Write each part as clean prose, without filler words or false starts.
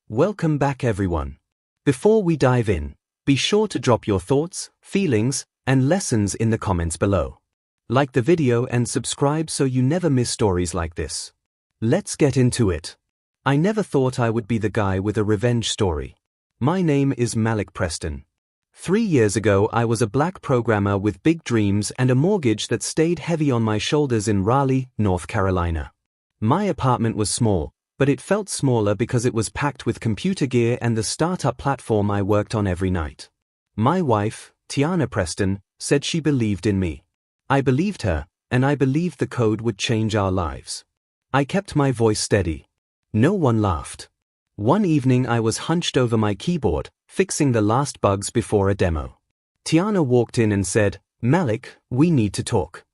Welcome back everyone. Before we dive in, be sure to drop your thoughts, feelings, and lessons in the comments below. Like the video and subscribe so you never miss stories like this. Let's get into it. I never thought I would be the guy with a revenge story. My name is Malik Preston. 3 years ago I was a black programmer with big dreams and a mortgage that stayed heavy on my shoulders in Raleigh, North Carolina. My apartment was small, but it felt smaller because it was packed with computer gear and the startup platform I worked on every night. My wife, Tiana Preston, said she believed in me. I believed her, and I believed the code would change our lives. I kept my voice steady. No one laughed. One evening I was hunched over my keyboard, fixing the last bugs before a demo. Tiana walked in and said, "Malik, we need to talk."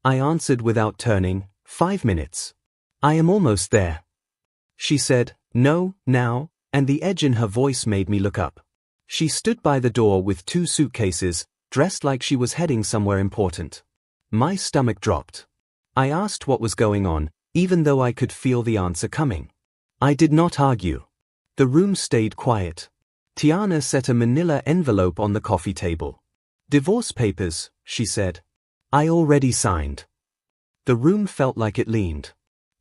I answered without turning, 5 minutes. I am almost there. She said, "No, now," and the edge in her voice made me look up. She stood by the door with 2 suitcases, dressed like she was heading somewhere important. My stomach dropped. I asked what was going on, even though I could feel the answer coming. I did not argue. The room stayed quiet. Tiana set a manila envelope on the coffee table. "Divorce papers," she said. "I already signed." The room felt like it leaned.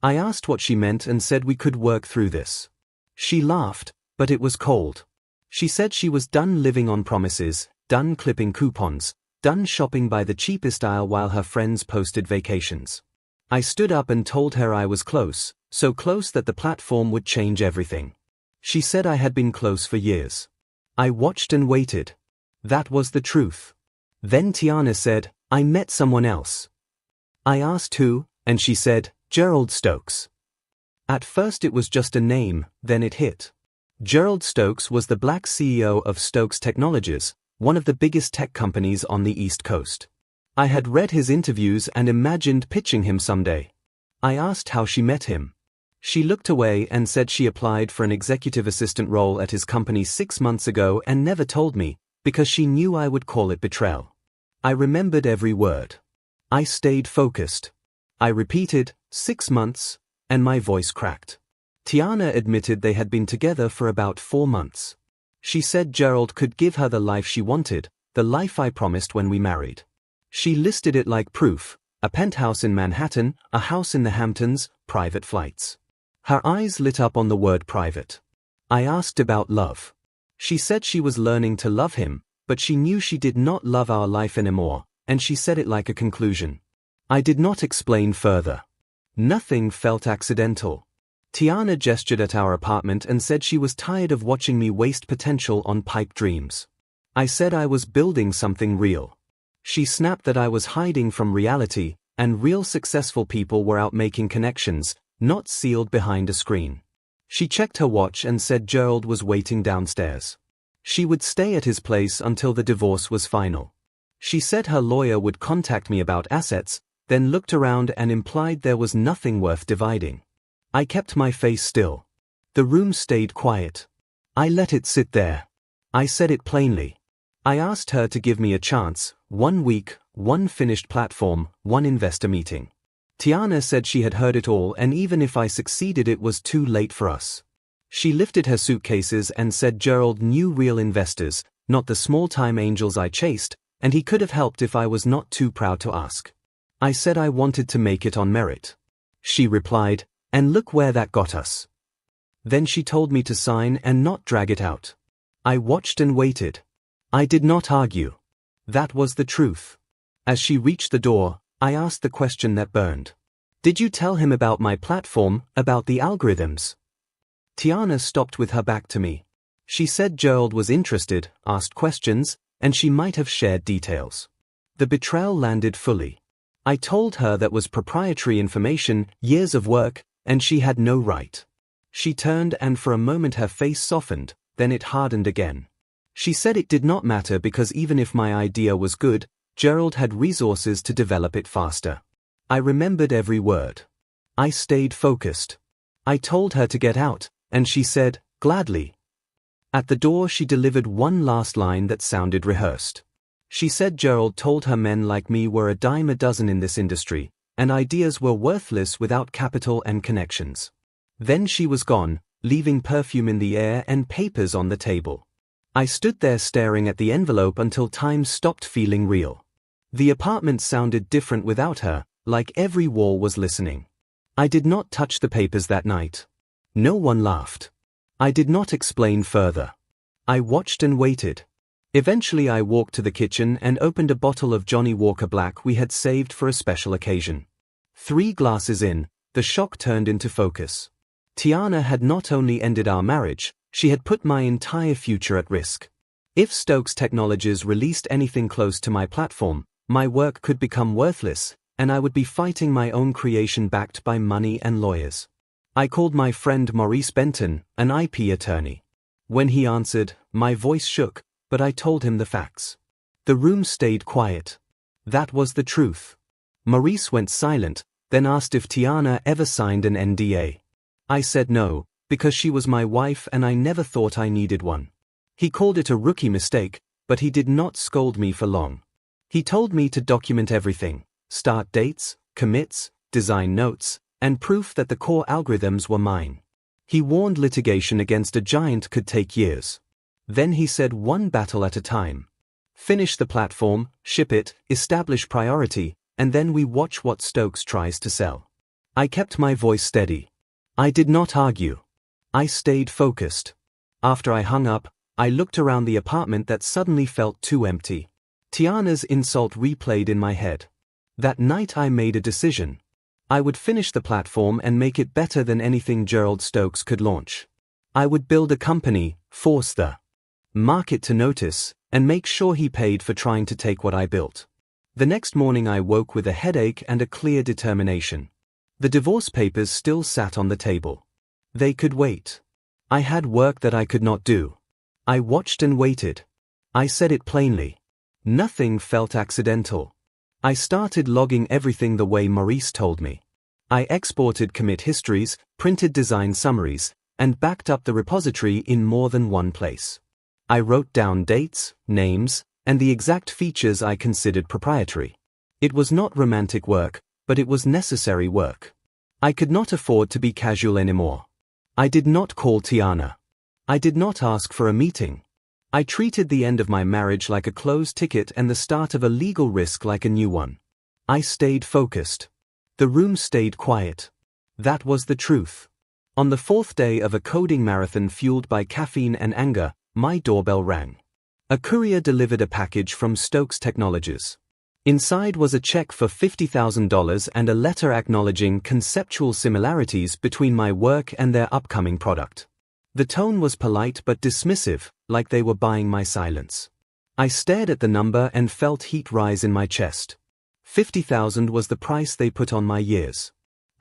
I asked what she meant and said we could work through this. She laughed, but it was cold. She said she was done living on promises, done clipping coupons, done shopping by the cheapest aisle while her friends posted vacations. I stood up and told her I was close, so close that the platform would change everything. She said I had been close for years. I watched and waited. That was the truth. Then Tiana said, "I met someone else." I asked who, and she said, "Gerald Stokes." At first it was just a name, then it hit. Gerald Stokes was the black CEO of Stokes Technologies, one of the biggest tech companies on the East Coast. I had read his interviews and imagined pitching him someday. I asked how she met him. She looked away and said she applied for an executive assistant role at his company 6 months ago and never told me, because she knew I would call it betrayal. I remembered every word. I stayed focused. I repeated, 6 months, and my voice cracked. Tiana admitted they had been together for about 4 months. She said Gerald could give her the life she wanted, the life I promised when we married. She listed it like proof: a penthouse in Manhattan, a house in the Hamptons, private flights. Her eyes lit up on the word private. I asked about love. She said she was learning to love him, but she knew she did not love our life anymore, and she said it like a conclusion. I did not explain further. Nothing felt accidental. Tiana gestured at our apartment and said she was tired of watching me waste potential on pipe dreams. I said I was building something real. She snapped that I was hiding from reality, and real successful people were out making connections, not sealed behind a screen. She checked her watch and said Gerald was waiting downstairs. She would stay at his place until the divorce was final. She said her lawyer would contact me about assets, then looked around and implied there was nothing worth dividing. I kept my face still. The room stayed quiet. I let it sit there. I said it plainly. I asked her to give me a chance: 1 week, 1 finished platform, 1 investor meeting. Tiana said she had heard it all, and even if I succeeded it was too late for us. She lifted her suitcases and said Gerald knew real investors, not the small-time angels I chased, and he could have helped if I was not too proud to ask. I said I wanted to make it on merit. She replied, "And look where that got us." Then she told me to sign and not drag it out. I watched and waited. I did not argue. That was the truth. As she reached the door, I asked the question that burned. "Did you tell him about my platform, about the algorithms?" Tiana stopped with her back to me. She said Gerald was interested, asked questions, and she might have shared details. The betrayal landed fully. I told her that was proprietary information, years of work, and she had no right. She turned and for a moment her face softened, then it hardened again. She said it did not matter because even if my idea was good, Gerald had resources to develop it faster. I remembered every word. I stayed focused. I told her to get out, and she said, "Gladly." At the door she delivered one last line that sounded rehearsed. She said Gerald told her men like me were a dime a dozen in this industry, and ideas were worthless without capital and connections. Then she was gone, leaving perfume in the air and papers on the table. I stood there staring at the envelope until time stopped feeling real. The apartment sounded different without her, like every wall was listening. I did not touch the papers that night. No one laughed. I did not explain further. I watched and waited. Eventually I walked to the kitchen and opened a bottle of Johnny Walker Black we had saved for a special occasion. 3 glasses in, the shock turned into focus. Tiana had not only ended our marriage, she had put my entire future at risk. If Stokes Technologies released anything close to my platform, my work could become worthless, and I would be fighting my own creation backed by money and lawyers. I called my friend Maurice Benton, an IP attorney. When he answered, my voice shook, but I told him the facts. The room stayed quiet. That was the truth. Maurice went silent, then asked if Tiana ever signed an NDA. I said no, because she was my wife and I never thought I needed one. He called it a rookie mistake, but he did not scold me for long. He told me to document everything: start dates, commits, design notes, and proof that the core algorithms were mine. He warned litigation against a giant could take years. Then he said, one battle at a time. Finish the platform, ship it, establish priority, and then we watch what Stokes tries to sell. I kept my voice steady. I did not argue. I stayed focused. After I hung up, I looked around the apartment that suddenly felt too empty. Tiana's insult replayed in my head. That night I made a decision. I would finish the platform and make it better than anything Gerald Stokes could launch. I would build a company, force the market to notice, and make sure he paid for trying to take what I built. The next morning I woke with a headache and a clear determination. The divorce papers still sat on the table. They could wait. I had work that I could not do. I watched and waited. I said it plainly. Nothing felt accidental. I started logging everything the way Maurice told me. I exported commit histories, printed design summaries, and backed up the repository in more than one place. I wrote down dates, names, and the exact features I considered proprietary. It was not romantic work, but it was necessary work. I could not afford to be casual anymore. I did not call Tiana. I did not ask for a meeting. I treated the end of my marriage like a closed ticket and the start of a legal risk like a new one. I stayed focused. The room stayed quiet. That was the truth. On the 4th day of a coding marathon fueled by caffeine and anger, my doorbell rang. A courier delivered a package from Stokes Technologies. Inside was a check for $50,000 and a letter acknowledging conceptual similarities between my work and their upcoming product. The tone was polite but dismissive, like they were buying my silence. I stared at the number and felt heat rise in my chest. $50,000 was the price they put on my years.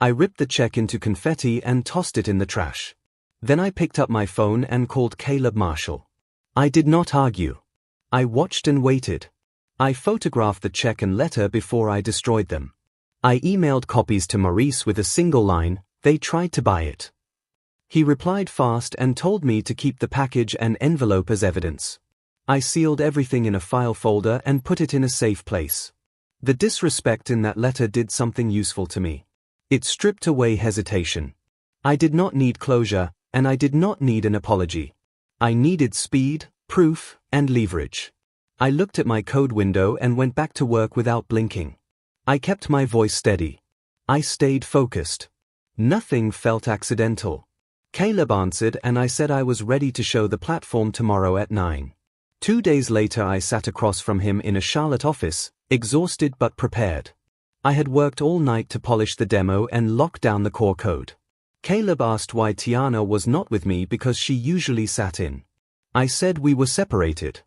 I ripped the check into confetti and tossed it in the trash. Then I picked up my phone and called Caleb Marshall. I did not argue. I watched and waited. I photographed the check and letter before I destroyed them. I emailed copies to Maurice with a single line, "They tried to buy it." He replied fast and told me to keep the package and envelope as evidence. I sealed everything in a file folder and put it in a safe place. The disrespect in that letter did something useful to me. It stripped away hesitation. I did not need closure, and I did not need an apology. I needed speed, proof, and leverage. I looked at my code window and went back to work without blinking. I kept my voice steady. I stayed focused. Nothing felt accidental. Caleb answered and I said I was ready to show the platform tomorrow at 9. 2 days later I sat across from him in a Charlotte office, exhausted but prepared. I had worked all night to polish the demo and lock down the core code. Caleb asked why Tiana was not with me because she usually sat in. I said we were separated.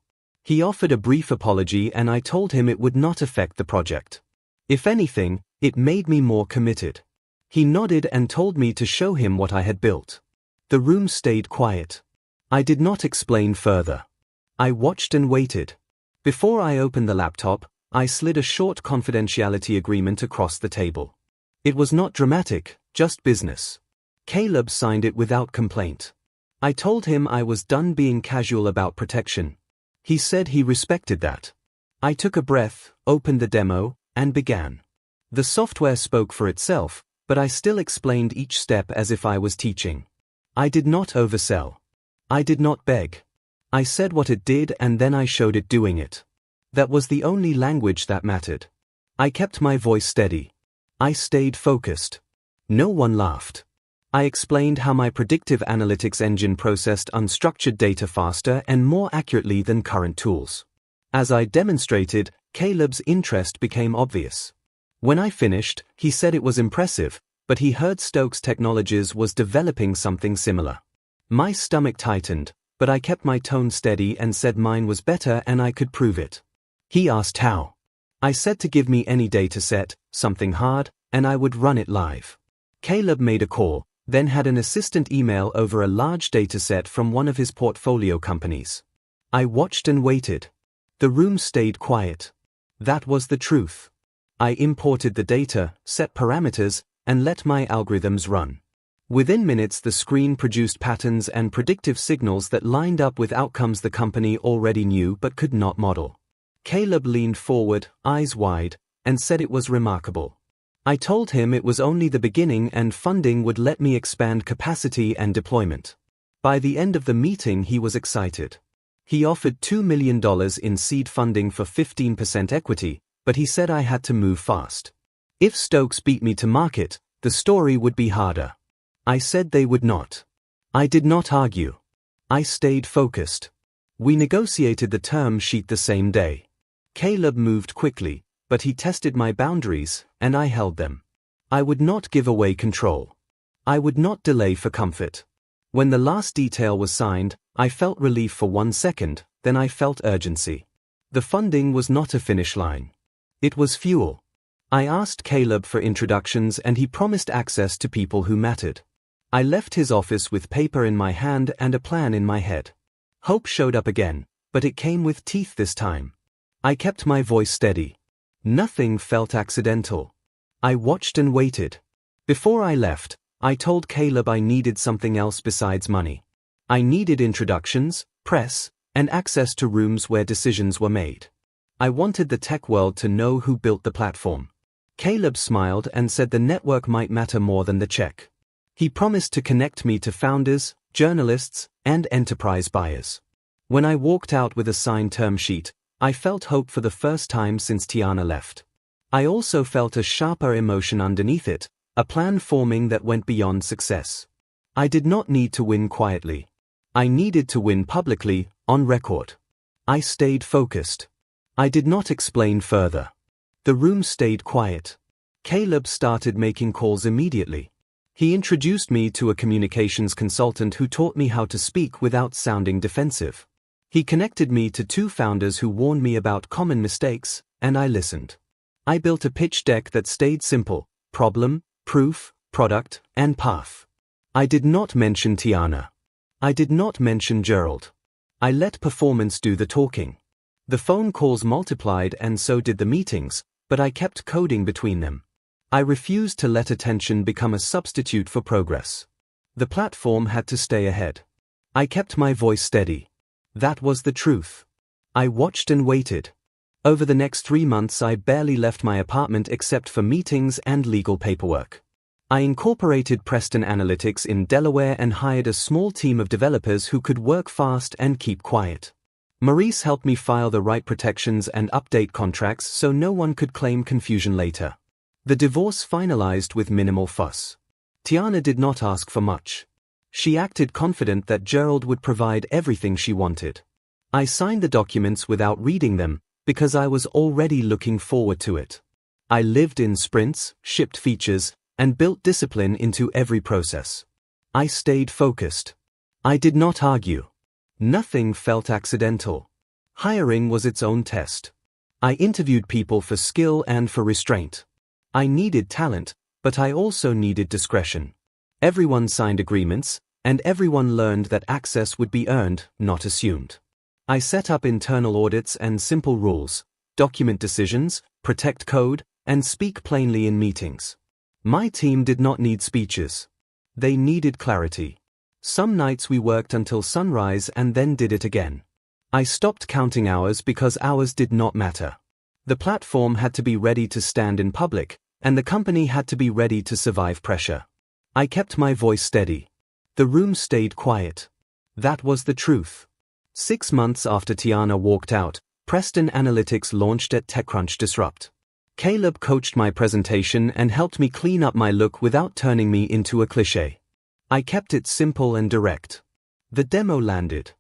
He offered a brief apology and I told him it would not affect the project. If anything, it made me more committed. He nodded and told me to show him what I had built. The room stayed quiet. I did not explain further. I watched and waited. Before I opened the laptop, I slid a short confidentiality agreement across the table. It was not dramatic, just business. Caleb signed it without complaint. I told him I was done being casual about protection. He said he respected that. I took a breath, opened the demo, and began. The software spoke for itself, but I still explained each step as if I was teaching. I did not oversell. I did not beg. I said what it did and then I showed it doing it. That was the only language that mattered. I kept my voice steady. I stayed focused. No one laughed. I explained how my predictive analytics engine processed unstructured data faster and more accurately than current tools. As I demonstrated, Caleb's interest became obvious. When I finished, he said it was impressive, but he heard Stokes Technologies was developing something similar. My stomach tightened, but I kept my tone steady and said mine was better and I could prove it. He asked how. I said to give me any dataset, something hard, and I would run it live. Caleb made a call, then had an assistant email over a large dataset from one of his portfolio companies. I watched and waited. The room stayed quiet. That was the truth. I imported the data, set parameters, and let my algorithms run. Within minutes, the screen produced patterns and predictive signals that lined up with outcomes the company already knew but could not model. Caleb leaned forward, eyes wide, and said it was remarkable. I told him it was only the beginning and funding would let me expand capacity and deployment. By the end of the meeting, he was excited. He offered $2 million in seed funding for 15% equity, but he said I had to move fast. If Stokes beat me to market, the story would be harder. I said they would not. I did not argue. I stayed focused. We negotiated the term sheet the same day. Caleb moved quickly, but he tested my boundaries, and I held them. I would not give away control. I would not delay for comfort. When the last detail was signed, I felt relief for 1 second, then I felt urgency. The funding was not a finish line. It was fuel. I asked Caleb for introductions and he promised access to people who mattered. I left his office with paper in my hand and a plan in my head. Hope showed up again, but it came with teeth this time. I kept my voice steady. Nothing felt accidental. I watched and waited. Before I left, I told Caleb I needed something else besides money. I needed introductions, press, and access to rooms where decisions were made. I wanted the tech world to know who built the platform. Caleb smiled and said the network might matter more than the check. He promised to connect me to founders, journalists, and enterprise buyers. When I walked out with a signed term sheet, I felt hope for the first time since Tiana left. I also felt a sharper emotion underneath it, a plan forming that went beyond success. I did not need to win quietly. I needed to win publicly, on record. I stayed focused. I did not explain further. The room stayed quiet. Caleb started making calls immediately. He introduced me to a communications consultant who taught me how to speak without sounding defensive. He connected me to 2 founders who warned me about common mistakes, and I listened. I built a pitch deck that stayed simple: problem, proof, product, and path. I did not mention Tiana. I did not mention Gerald. I let performance do the talking. The phone calls multiplied and so did the meetings, but I kept coding between them. I refused to let attention become a substitute for progress. The platform had to stay ahead. I kept my voice steady. That was the truth. I watched and waited. Over the next 3 months I barely left my apartment except for meetings and legal paperwork. I incorporated Preston Analytics in Delaware and hired a small team of developers who could work fast and keep quiet. Maurice helped me file the right protections and update contracts so no one could claim confusion later. The divorce finalized with minimal fuss. Tiana did not ask for much. She acted confident that Gerald would provide everything she wanted. I signed the documents without reading them, because I was already looking forward to it. I lived in sprints, shipped features, and built discipline into every process. I stayed focused. I did not argue. Nothing felt accidental. Hiring was its own test. I interviewed people for skill and for restraint. I needed talent, but I also needed discretion. Everyone signed agreements, and everyone learned that access would be earned, not assumed. I set up internal audits and simple rules: document decisions, protect code, and speak plainly in meetings. My team did not need speeches. They needed clarity. Some nights we worked until sunrise and then did it again. I stopped counting hours because hours did not matter. The platform had to be ready to stand in public, and the company had to be ready to survive pressure. I kept my voice steady. The room stayed quiet. That was the truth. 6 months after Tiana walked out, Preston Analytics launched at TechCrunch Disrupt. Caleb coached my presentation and helped me clean up my look without turning me into a cliché. I kept it simple and direct. The demo landed.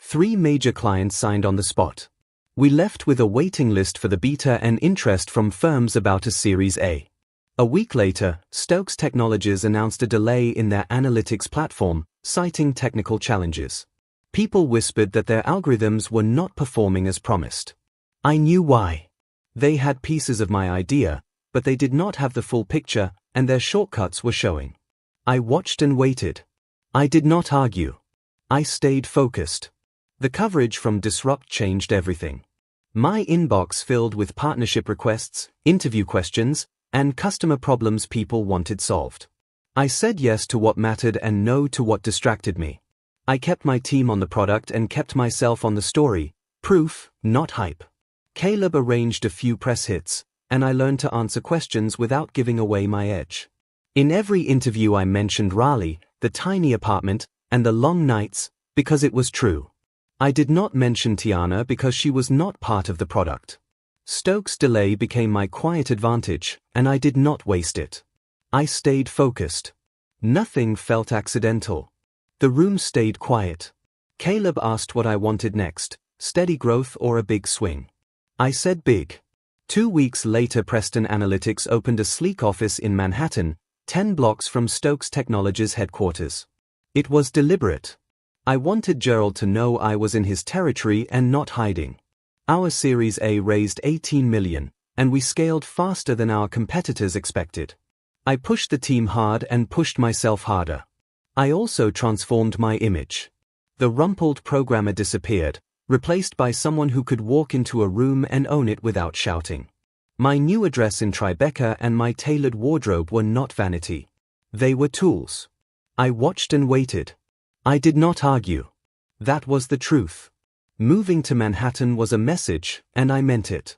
3 major clients signed on the spot. We left with a waiting list for the beta and interest from firms about a Series A. A week later, Stokes Technologies announced a delay in their analytics platform, citing technical challenges. People whispered that their algorithms were not performing as promised. I knew why. They had pieces of my idea, but they did not have the full picture, and their shortcuts were showing. I watched and waited. I did not argue. I stayed focused. The coverage from Disrupt changed everything. My inbox filled with partnership requests, interview questions, and customer problems people wanted solved. I said yes to what mattered and no to what distracted me. I kept my team on the product and kept myself on the story, proof, not hype. Caleb arranged a few press hits, and I learned to answer questions without giving away my edge. In every interview I mentioned Raleigh, the tiny apartment, and the long nights, because it was true. I did not mention Tiana because she was not part of the product. Stokes' delay became my quiet advantage, and I did not waste it. I stayed focused. Nothing felt accidental. The room stayed quiet. Caleb asked what I wanted next, steady growth or a big swing. I said big. 2 weeks later, Preston Analytics opened a sleek office in Manhattan, 10 blocks from Stokes Technologies headquarters. It was deliberate. I wanted Gerald to know I was in his territory and not hiding. Our Series A raised $18 million, and we scaled faster than our competitors expected. I pushed the team hard and pushed myself harder. I also transformed my image. The rumpled programmer disappeared, replaced by someone who could walk into a room and own it without shouting. My new address in Tribeca and my tailored wardrobe were not vanity. They were tools. I watched and waited. I did not argue. That was the truth. Moving to Manhattan was a message, and I meant it.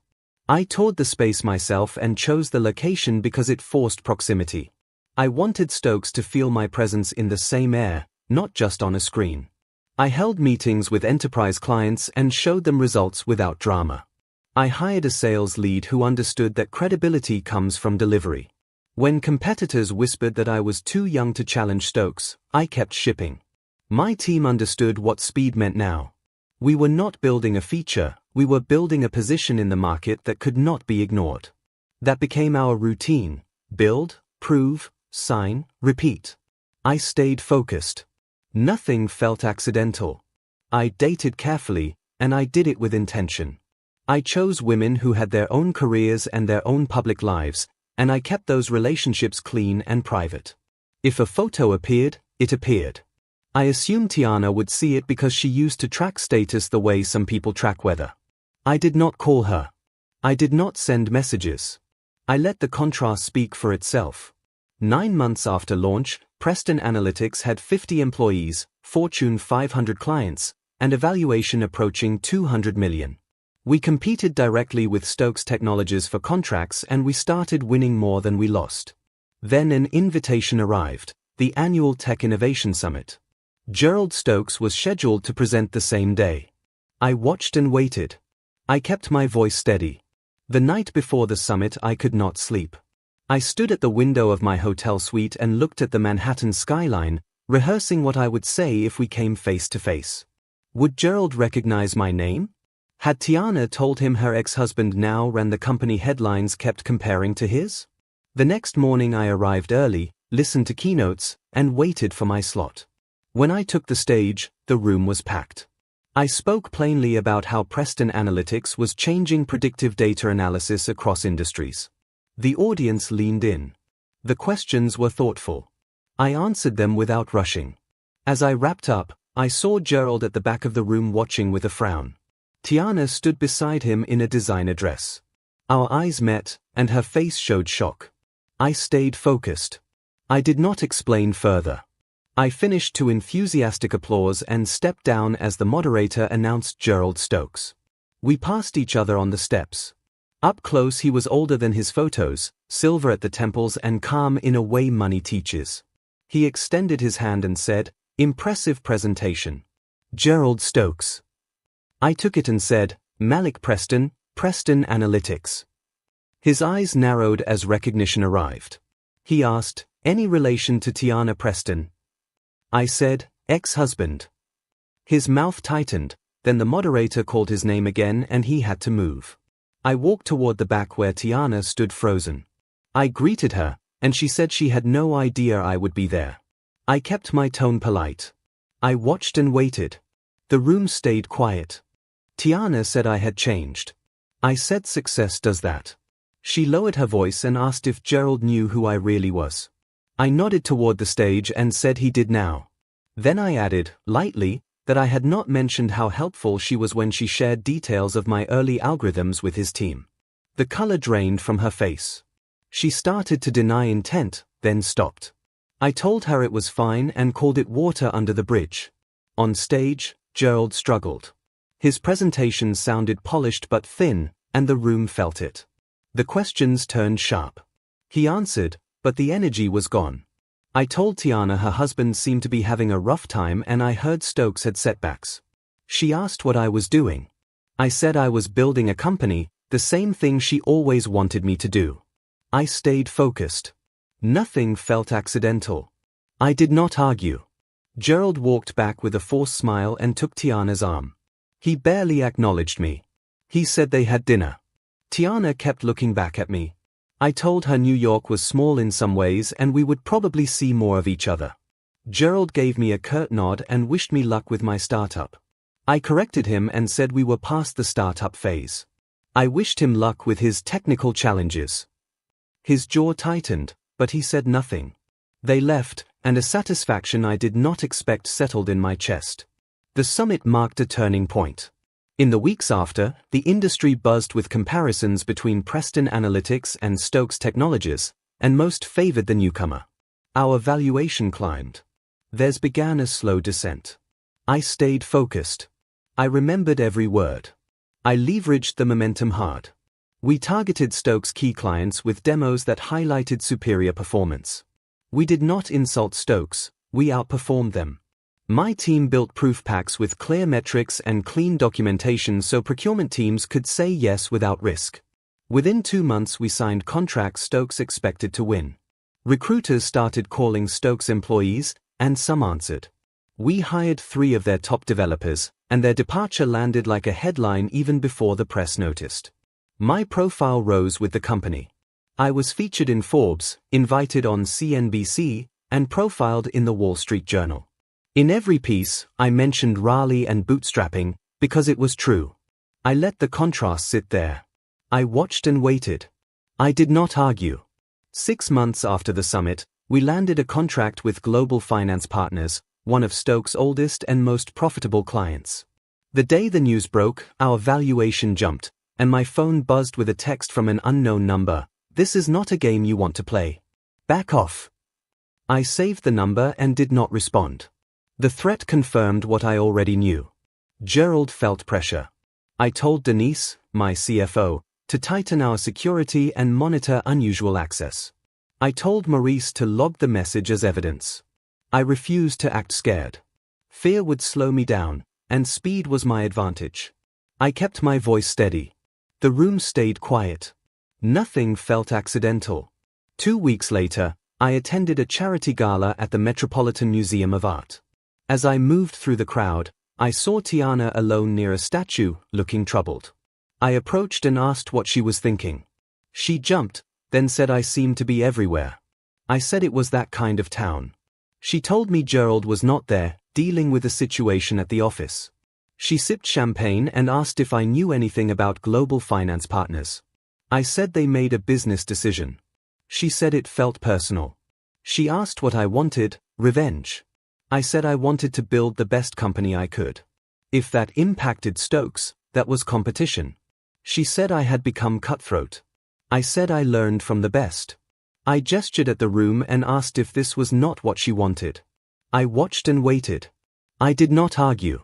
I toured the space myself and chose the location because it forced proximity. I wanted Stokes to feel my presence in the same air, not just on a screen. I held meetings with enterprise clients and showed them results without drama. I hired a sales lead who understood that credibility comes from delivery. When competitors whispered that I was too young to challenge Stokes, I kept shipping. My team understood what speed meant now. We were not building a feature, we were building a position in the market that could not be ignored. That became our routine: build, prove, sign, repeat. I stayed focused. Nothing felt accidental. I dated carefully, and I did it with intention. I chose women who had their own careers and their own public lives, and I kept those relationships clean and private. If a photo appeared, it appeared. I assumed Tiana would see it because she used to track status the way some people track weather. I did not call her. I did not send messages. I let the contrast speak for itself. 9 months after launch, Preston Analytics had 50 employees, Fortune 500 clients, and a valuation approaching $200 million. We competed directly with Stokes Technologies for contracts, and we started winning more than we lost. Then an invitation arrived, the annual Tech Innovation Summit. Gerald Stokes was scheduled to present the same day. I watched and waited. I kept my voice steady. The night before the summit, I could not sleep. I stood at the window of my hotel suite and looked at the Manhattan skyline, rehearsing what I would say if we came face to face. Would Gerald recognize my name? Had Tiana told him her ex-husband now ran the company headlines kept comparing to his? The next morning I arrived early, listened to keynotes, and waited for my slot. When I took the stage, the room was packed. I spoke plainly about how Preston Analytics was changing predictive data analysis across industries. The audience leaned in. The questions were thoughtful. I answered them without rushing. As I wrapped up, I saw Gerald at the back of the room watching with a frown. Tiana stood beside him in a designer dress. Our eyes met, and her face showed shock. I stayed focused. I did not explain further. I finished to enthusiastic applause and stepped down as the moderator announced Gerald Stokes. We passed each other on the steps. Up close he was older than his photos, silver at the temples and calm in a way money teaches. He extended his hand and said, Impressive presentation. Gerald Stokes. I took it and said, Malik Preston, Preston Analytics. His eyes narrowed as recognition arrived. He asked, any relation to Tiana Preston? I said, ex-husband. His mouth tightened, then the moderator called his name again and he had to move. I walked toward the back where Tiana stood frozen. I greeted her, and she said she had no idea I would be there. I kept my tone polite. I watched and waited. The room stayed quiet. Tiana said I had changed. I said success does that. She lowered her voice and asked if Gerald knew who I really was. I nodded toward the stage and said he did now. Then I added, lightly, that I had not mentioned how helpful she was when she shared details of my early algorithms with his team. The color drained from her face. She started to deny intent, then stopped. I told her it was fine and called it water under the bridge. On stage, Gerald struggled. His presentation sounded polished but thin, and the room felt it. The questions turned sharp. He answered, but the energy was gone. I told Tiana her husband seemed to be having a rough time and I heard Stokes had setbacks. She asked what I was doing. I said I was building a company, the same thing she always wanted me to do. I stayed focused. Nothing felt accidental. I did not argue. Gerald walked back with a forced smile and took Tiana's arm. He barely acknowledged me. He said they had dinner. Tiana kept looking back at me. I told her New York was small in some ways and we would probably see more of each other. Gerald gave me a curt nod and wished me luck with my startup. I corrected him and said we were past the startup phase. I wished him luck with his technical challenges. His jaw tightened, but he said nothing. They left, and a satisfaction I did not expect settled in my chest. The summit marked a turning point. In the weeks after, the industry buzzed with comparisons between Preston Analytics and Stokes Technologies, and most favored the newcomer. Our valuation climbed. Theirs began a slow descent. I stayed focused. I remembered every word. I leveraged the momentum hard. We targeted Stokes' key clients with demos that highlighted superior performance. We did not insult Stokes, we outperformed them. My team built proof packs with clear metrics and clean documentation so procurement teams could say yes without risk. Within 2 months we signed contracts Stokes expected to win. Recruiters started calling Stokes employees, and some answered. We hired 3 of their top developers, and their departure landed like a headline even before the press noticed. My profile rose with the company. I was featured in Forbes, invited on CNBC, and profiled in the Wall Street Journal. In every piece, I mentioned Raleigh and bootstrapping, because it was true. I let the contrast sit there. I watched and waited. I did not argue. 6 months after the summit, we landed a contract with Global Finance Partners, one of Stokes' oldest and most profitable clients. The day the news broke, our valuation jumped, and my phone buzzed with a text from an unknown number. This is not a game you want to play. Back off. I saved the number and did not respond. The threat confirmed what I already knew. Gerald felt pressure. I told Denise, my CFO, to tighten our security and monitor unusual access. I told Maurice to log the message as evidence. I refused to act scared. Fear would slow me down, and speed was my advantage. I kept my voice steady. The room stayed quiet. Nothing felt accidental. 2 weeks later, I attended a charity gala at the Metropolitan Museum of Art. As I moved through the crowd, I saw Tiana alone near a statue, looking troubled. I approached and asked what she was thinking. She jumped, then said I seemed to be everywhere. I said it was that kind of town. She told me Gerald was not there, dealing with a situation at the office. She sipped champagne and asked if I knew anything about Global Finance Partners. I said they made a business decision. She said it felt personal. She asked what I wanted, revenge. I said I wanted to build the best company I could. If that impacted Stokes, that was competition. She said I had become cutthroat. I said I learned from the best. I gestured at the room and asked if this was not what she wanted. I watched and waited. I did not argue.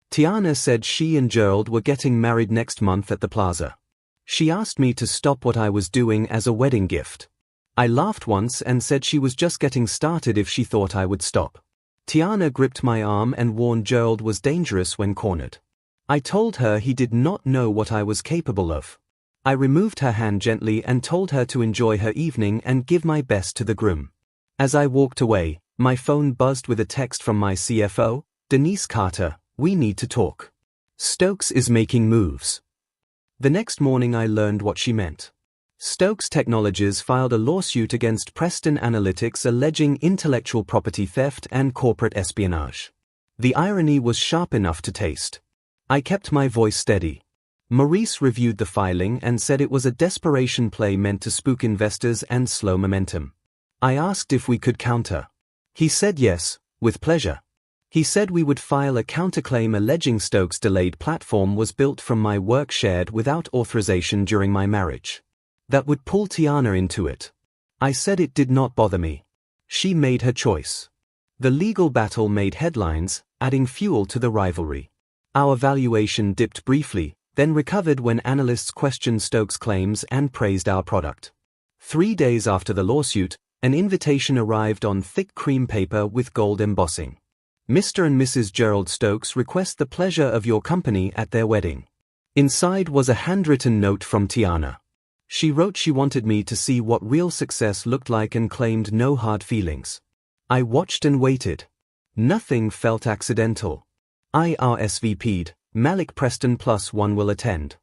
Tiana said she and Gerald were getting married next month at the plaza. She asked me to stop what I was doing as a wedding gift. I laughed once and said she was just getting started if she thought I would stop. Tiana gripped my arm and warned Gerald was dangerous when cornered. I told her he did not know what I was capable of. I removed her hand gently and told her to enjoy her evening and give my best to the groom. As I walked away, my phone buzzed with a text from my CFO, Denise Carter, "We need to talk. Stokes is making moves." The next morning I learned what she meant. Stokes Technologies filed a lawsuit against Preston Analytics alleging intellectual property theft and corporate espionage. The irony was sharp enough to taste. I kept my voice steady. Maurice reviewed the filing and said it was a desperation play meant to spook investors and slow momentum. I asked if we could counter. He said yes, with pleasure. He said we would file a counterclaim alleging Stokes' delayed platform was built from my work shared without authorization during my marriage. That would pull Tiana into it. I said it did not bother me. She made her choice. The legal battle made headlines, adding fuel to the rivalry. Our valuation dipped briefly, then recovered when analysts questioned Stokes' claims and praised our product. 3 days after the lawsuit, an invitation arrived on thick cream paper with gold embossing. Mr. and Mrs. Gerald Stokes request the pleasure of your company at their wedding. Inside was a handwritten note from Tiana. She wrote she wanted me to see what real success looked like and claimed no hard feelings. I watched and waited. Nothing felt accidental. I RSVP'd, Malik Preston +1 will attend.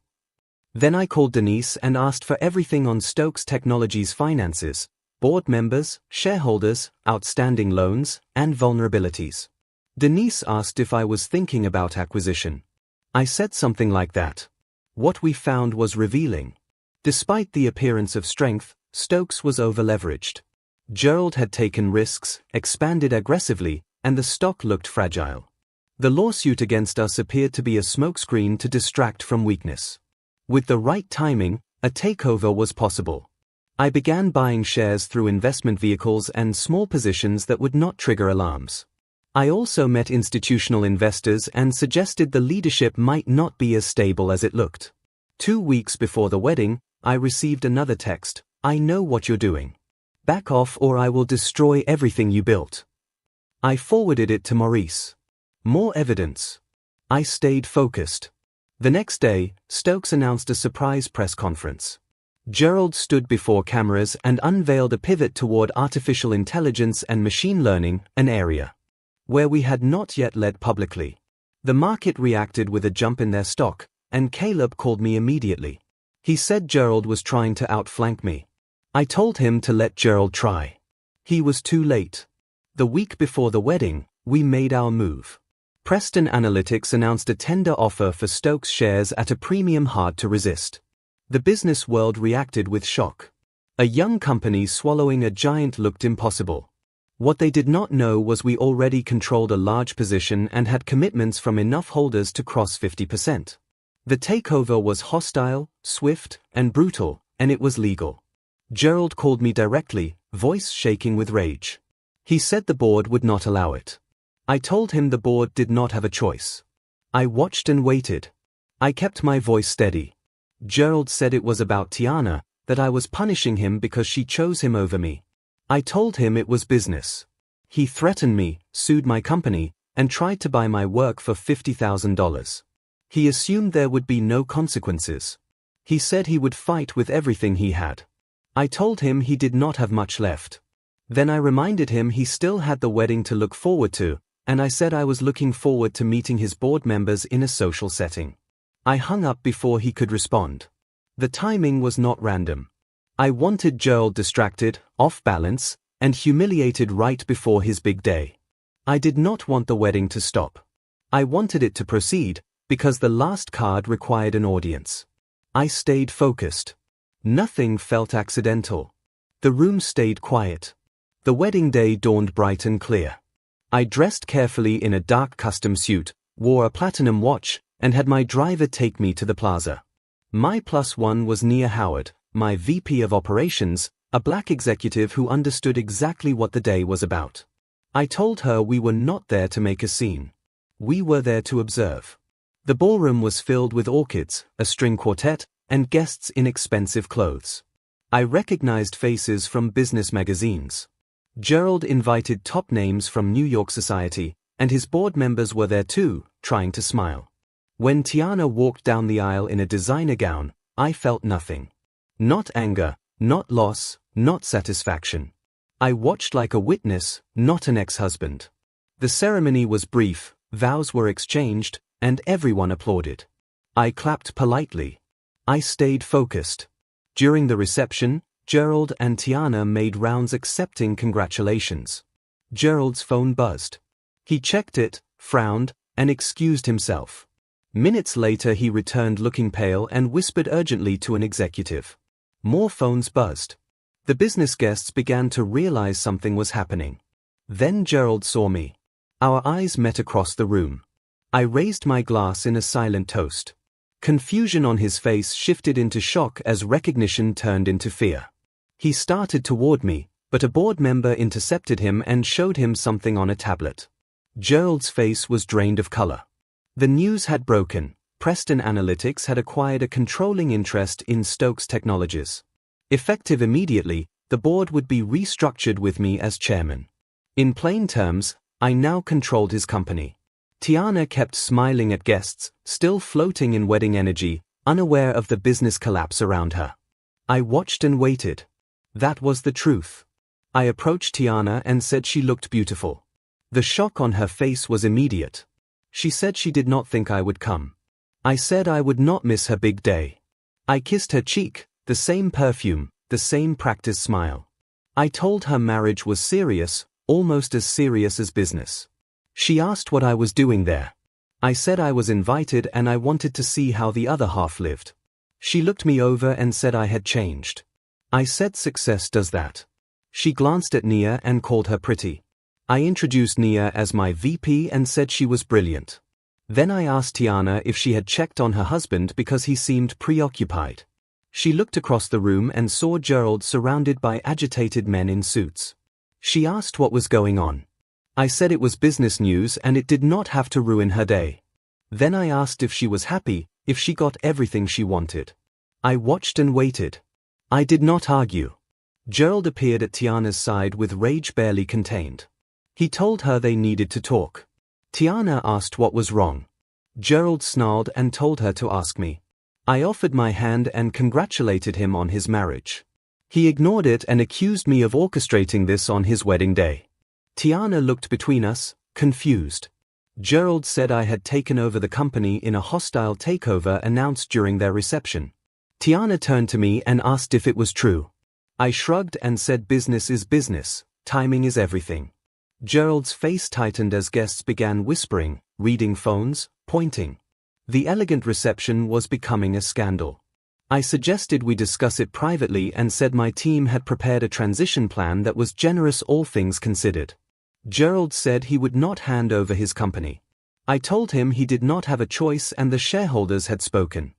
Then I called Denise and asked for everything on Stokes Technologies' finances, board members, shareholders, outstanding loans, and vulnerabilities. Denise asked if I was thinking about acquisition. I said something like that. What we found was revealing. Despite the appearance of strength, Stokes was over-leveraged. Gerald had taken risks, expanded aggressively, and the stock looked fragile. The lawsuit against us appeared to be a smokescreen to distract from weakness. With the right timing, a takeover was possible. I began buying shares through investment vehicles and small positions that would not trigger alarms. I also met institutional investors and suggested the leadership might not be as stable as it looked. 2 weeks before the wedding, I received another text, "I know what you're doing. Back off or I will destroy everything you built." I forwarded it to Maurice. More evidence. I stayed focused. The next day, Stokes announced a surprise press conference. Gerald stood before cameras and unveiled a pivot toward artificial intelligence and machine learning, an area where we had not yet led publicly. The market reacted with a jump in their stock, and Caleb called me immediately. He said Gerald was trying to outflank me. I told him to let Gerald try. He was too late. The week before the wedding, we made our move. Preston Analytics announced a tender offer for Stokes shares at a premium hard to resist. The business world reacted with shock. A young company swallowing a giant looked impossible. What they did not know was we already controlled a large position and had commitments from enough holders to cross 50%. The takeover was hostile, swift, and brutal, and it was legal. Gerald called me directly, voice shaking with rage. He said the board would not allow it. I told him the board did not have a choice. I watched and waited. I kept my voice steady. Gerald said it was about Tiana, that I was punishing him because she chose him over me. I told him it was business. He threatened me, sued my company, and tried to buy my work for $50,000. He assumed there would be no consequences. He said he would fight with everything he had. I told him he did not have much left. Then I reminded him he still had the wedding to look forward to, and I said I was looking forward to meeting his board members in a social setting. I hung up before he could respond. The timing was not random. I wanted Gerald distracted, off balance, and humiliated right before his big day. I did not want the wedding to stop. I wanted it to proceed, because the last card required an audience. I stayed focused. Nothing felt accidental. The room stayed quiet. The wedding day dawned bright and clear. I dressed carefully in a dark custom suit, wore a platinum watch, and had my driver take me to the plaza. My +1 was Nia Howard, my VP of Operations, a black executive who understood exactly what the day was about. I told her we were not there to make a scene. We were there to observe. The ballroom was filled with orchids, a string quartet, and guests in expensive clothes. I recognized faces from business magazines. Gerald invited top names from New York society, and his board members were there too, trying to smile. When Tiana walked down the aisle in a designer gown, I felt nothing. Not anger, not loss, not satisfaction. I watched like a witness, not an ex-husband. The ceremony was brief, vows were exchanged, and everyone applauded. I clapped politely. I stayed focused. During the reception, Gerald and Tiana made rounds accepting congratulations. Gerald's phone buzzed. He checked it, frowned, and excused himself. Minutes later he returned looking pale and whispered urgently to an executive. More phones buzzed. The business guests began to realize something was happening. Then Gerald saw me. Our eyes met across the room. I raised my glass in a silent toast. Confusion on his face shifted into shock as recognition turned into fear. He started toward me, but a board member intercepted him and showed him something on a tablet. Gerald's face was drained of color. The news had broken. Preston Analytics had acquired a controlling interest in Stokes Technologies. Effective immediately, the board would be restructured with me as chairman. In plain terms, I now controlled his company. Tiana kept smiling at guests, still floating in wedding energy, unaware of the business collapse around her. I watched and waited. That was the truth. I approached Tiana and said she looked beautiful. The shock on her face was immediate. She said she did not think I would come. I said I would not miss her big day. I kissed her cheek, the same perfume, the same practiced smile. I told her marriage was serious, almost as serious as business. She asked what I was doing there. I said I was invited and I wanted to see how the other half lived. She looked me over and said I had changed. I said success does that. She glanced at Nia and called her pretty. I introduced Nia as my VP and said she was brilliant. Then I asked Tiana if she had checked on her husband because he seemed preoccupied. She looked across the room and saw Gerald surrounded by agitated men in suits. She asked what was going on. I said it was business news and it did not have to ruin her day. Then I asked if she was happy, if she got everything she wanted. I watched and waited. I did not argue. Gerald appeared at Tiana's side with rage barely contained. He told her they needed to talk. Tiana asked what was wrong. Gerald snarled and told her to ask me. I offered my hand and congratulated him on his marriage. He ignored it and accused me of orchestrating this on his wedding day. Tiana looked between us, confused. Gerald said I had taken over the company in a hostile takeover announced during their reception. Tiana turned to me and asked if it was true. I shrugged and said business is business, timing is everything. Gerald's face tightened as guests began whispering, reading phones, pointing. The elegant reception was becoming a scandal. I suggested we discuss it privately and said my team had prepared a transition plan that was generous all things considered. Gerald said he would not hand over his company. I told him he did not have a choice and the shareholders had spoken.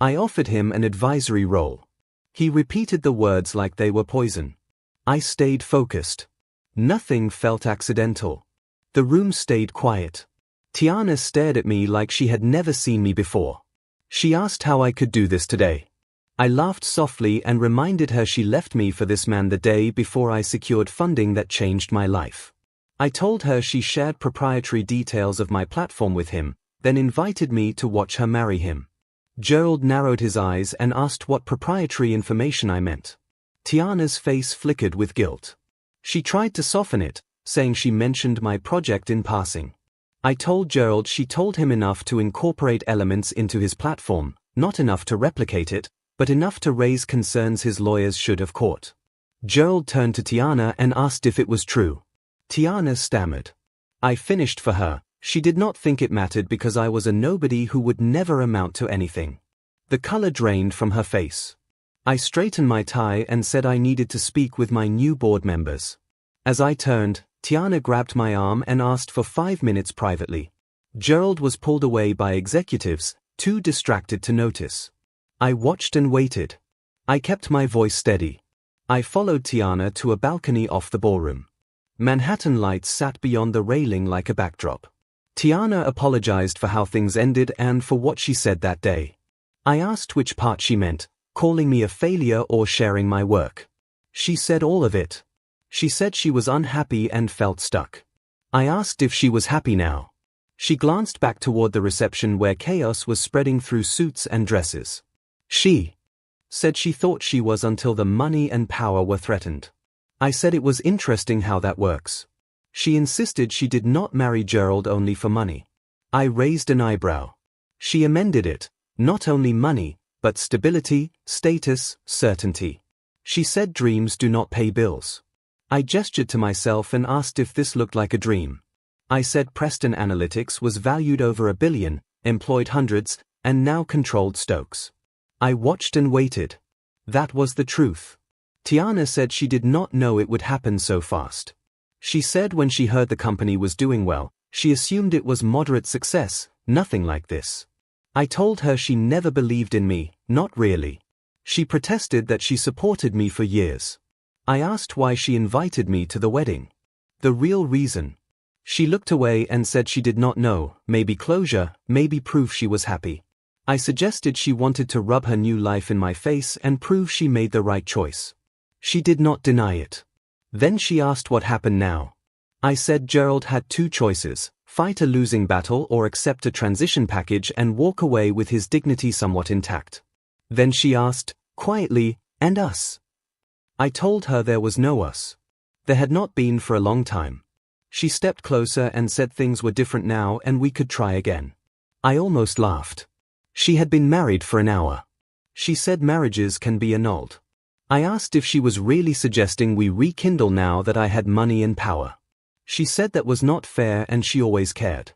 I offered him an advisory role. He repeated the words like they were poison. I stayed focused. Nothing felt accidental. The room stayed quiet. Tiana stared at me like she had never seen me before. She asked how I could do this today. I laughed softly and reminded her she left me for this man the day before I secured funding that changed my life. I told her she shared proprietary details of my platform with him, then invited me to watch her marry him. Gerald narrowed his eyes and asked what proprietary information I meant. Tiana's face flickered with guilt. She tried to soften it, saying she mentioned my project in passing. I told Gerald she told him enough to incorporate elements into his platform, not enough to replicate it, but enough to raise concerns his lawyers should have caught. Gerald turned to Tiana and asked if it was true. Tiana stammered. I finished for her. She did not think it mattered because I was a nobody who would never amount to anything. The color drained from her face. I straightened my tie and said I needed to speak with my new board members. As I turned, Tiana grabbed my arm and asked for 5 minutes privately. Gerald was pulled away by executives, too distracted to notice. I watched and waited. I kept my voice steady. I followed Tiana to a balcony off the ballroom. Manhattan lights sat beyond the railing like a backdrop. Tiana apologized for how things ended and for what she said that day. I asked which part she meant, calling me a failure or sharing my work. She said all of it. She said she was unhappy and felt stuck. I asked if she was happy now. She glanced back toward the reception where chaos was spreading through suits and dresses. She said she thought she was until the money and power were threatened. I said it was interesting how that works. She insisted she did not marry Gerald only for money. I raised an eyebrow. She amended it, not only money, but stability, status, certainty. She said dreams do not pay bills. I gestured to myself and asked if this looked like a dream. I said Preston Analytics was valued over $1 billion, employed hundreds, and now controlled Stokes. I watched and waited. That was the truth. Tiana said she did not know it would happen so fast. She said when she heard the company was doing well, she assumed it was moderate success, nothing like this. I told her she never believed in me, not really. She protested that she supported me for years. I asked why she invited me to the wedding. The real reason. She looked away and said she did not know, maybe closure, maybe proof she was happy. I suggested she wanted to rub her new life in my face and prove she made the right choice. She did not deny it. Then she asked what happened now. I said Gerald had two choices, fight a losing battle or accept a transition package and walk away with his dignity somewhat intact. Then she asked, quietly, and us? I told her there was no us. There had not been for a long time. She stepped closer and said things were different now and we could try again. I almost laughed. She had been married for an hour. She said marriages can be annulled. I asked if she was really suggesting we rekindle now that I had money and power. She said that was not fair and she always cared.